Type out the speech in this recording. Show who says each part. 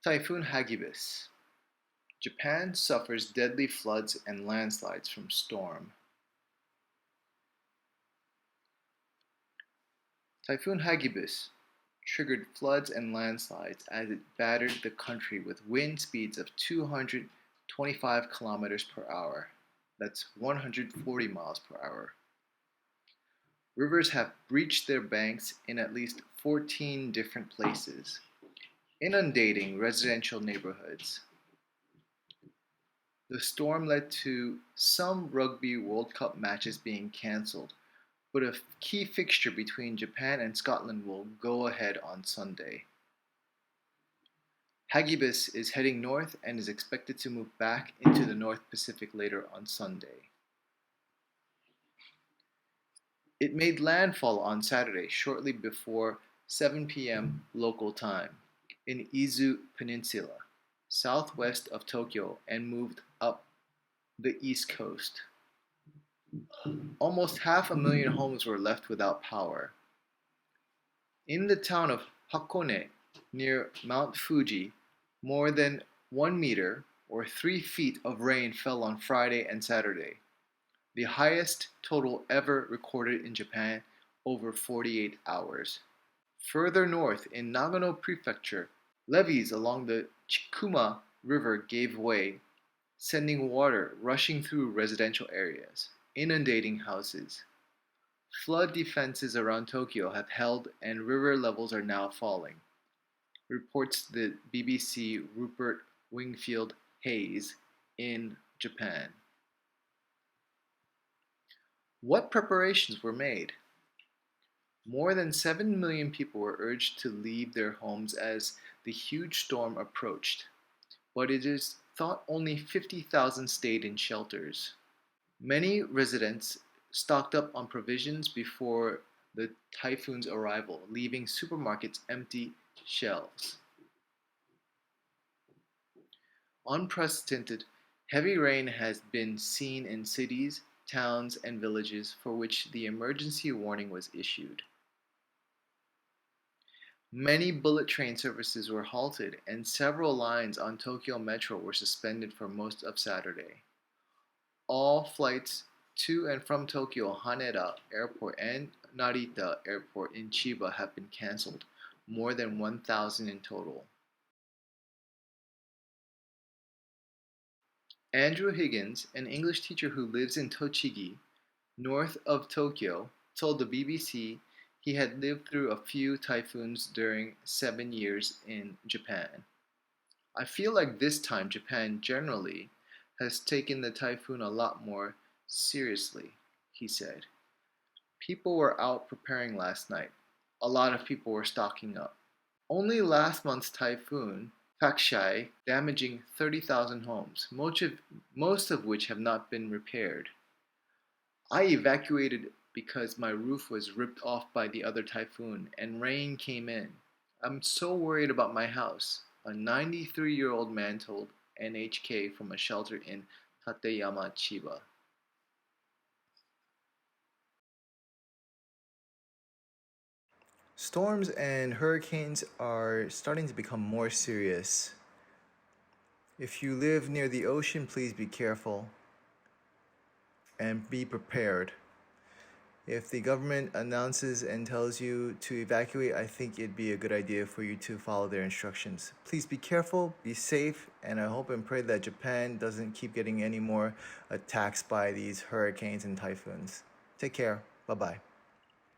Speaker 1: Typhoon Hagibis. Japan suffers deadly floods and landslides from storm. Typhoon Hagibis triggered floods and landslides as it battered the country with wind speeds of 225 kilometers per hour. That's 140 miles per hour. Rivers have breached their banks in at least 14 different places, inundating residential neighborhoods. The storm led to some Rugby World Cup matches being cancelled, but a key fixture between Japan and Scotland will go ahead on Sunday. Hagibis is heading north and is expected to move back into the North Pacific later on Sunday. It made landfall on Saturday shortly before 7 p.m. local time in Izu Peninsula, southwest of Tokyo, and moved up the east coast. Almost 500,000 homes were left without power. In the town of Hakone, near Mount Fuji, more than 1 meter or 3 feet of rain fell on Friday and Saturday, the highest total ever recorded in Japan over 48 hours. Further north in Nagano Prefecture, levees along the Chikuma River gave way, sending water rushing through residential areas, inundating houses. Flood defenses around Tokyo have held and river levels are now falling, reports the BBC Rupert Wingfield Hayes in Japan. What preparations were made? More than 7 million people were urged to leave their homes as the huge storm approached, but it is thought only 50,000 stayed in shelters. Many residents stocked up on provisions before the typhoon's arrival, leaving supermarkets empty shelves. Unprecedented heavy rain has been seen in cities, towns, and villages for which the emergency warning was issued. Many bullet train services were halted, and several lines on Tokyo Metro were suspended for most of Saturday. All flights to and from Tokyo Haneda Airport and Narita Airport in Chiba have been cancelled, more than 1,000 in total. Andrew Higgins, an English teacher who lives in Tochigi, north of Tokyo, told the BBC he had lived through a few typhoons during 7 years in Japan. I feel like this time Japan generally has taken the typhoon a lot more seriously, he said. People were out preparing last night. A lot of people were stocking up. Only last month's typhoon, Faxai, damaging 30,000 homes, most of which have not been repaired. I evacuated because my roof was ripped off by the other typhoon and rain came in. I'm so worried about my house, a 93-year-old man told NHK from a shelter in Tateyama, Chiba. Storms and hurricanes are starting to become more serious. If you live near the ocean, please be careful and be prepared. If the government announces and tells you to evacuate, I think it'd be a good idea for you to follow their instructions. Please be careful, be safe, and I hope and pray that Japan doesn't keep getting any more attacks by these hurricanes and typhoons. Take care. Bye-bye.